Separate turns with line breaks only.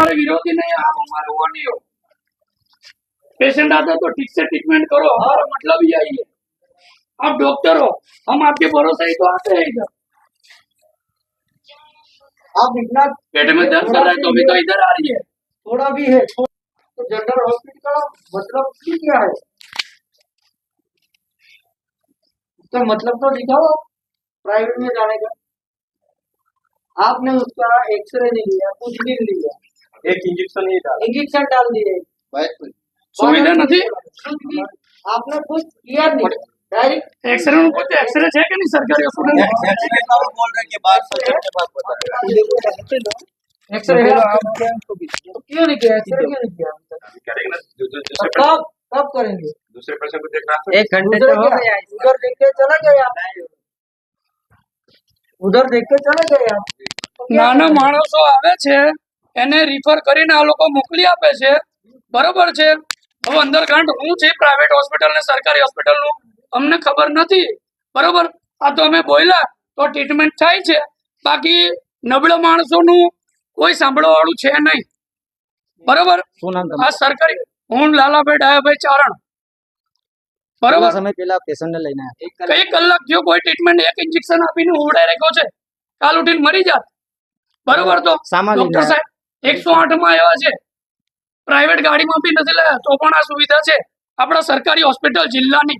हमारे विरोधी नहीं, आप हमारे वो नहीं हो। पेशेंट आता तो ठीक से ट्रीटमेंट करो, हमारा मतलब यही है। आप डॉक्टर हो, हम आपके भरोसे ही तो आते हैं इधर।
आप इतना
पेट में दर्द कर रहा है तो भी तो इधर आ रही है।
थोड़ा भी है तो जनरल हॉस्पिटल का मतलब क्या है? उसका मतलब तो दिखाओ प्राइवेट में जाने का। आपने उसका एक्सरे नहीं लिया, कुछ भी नहीं लिया,
एक इंजेक्शन ही डाला,
इंजेक्शन डाल दिए,
सुविधा नहीं,
आपने कुछ किया नहीं, डायरेक्ट
एक्सरे में कुछ एक्सरे है कि नहीं सरकारी हॉस्पिटल में?
बोल रहे हैं कि बात सर्जन के पास बता
एक्सरे तो क्यों नहीं किया? एक्सरे क्यों नहीं किया?
करेंगे
कब करेंगे?
दूसरे पेशेंट को देखना है।
1 घंटे तो हो गया, उधर देख के चले गए आप, उधर देख के चले गए आप।
નાના માણસો આવે છે એને રિફર કરીને આ લોકો મોકલી આપે છે, બરોબર છે। હવે અંદરગાંઠ શું છે પ્રાઇવેટ હોસ્પિટલ ને સરકારી હોસ્પિટલ નું અમને ખબર નથી, બરોબર। આ તો અમે બોલ્યા તો ટ્રીટમેન્ટ થાય છે, બાકી નબળા માણસોનું કોઈ સાંભળવા વાળું છે નહીં, બરોબર। આ સરકારી, હું લાલાભાઈ ડાયાભાઈ ચારણ, બરોબર।
સમય પહેલા પેશન્ટ ને લઈને
કઈ કલાક થયો, કોઈ ટ્રીટમેન્ટ એક ઇન્જેક્શન આપીને ઉડાઈ રાખ્યો છે, કાલ ઉઠીને મરી જાત, બરોબર। તો ડોક્ટર સાહેબ 108 માં આવ્યા છે, પ્રાઇવેટ ગાડીમાં બી નથી લાયા તો પણ આ સુવિધા છે। આપણા સરકારી હોસ્પિટલ જિલ્લાની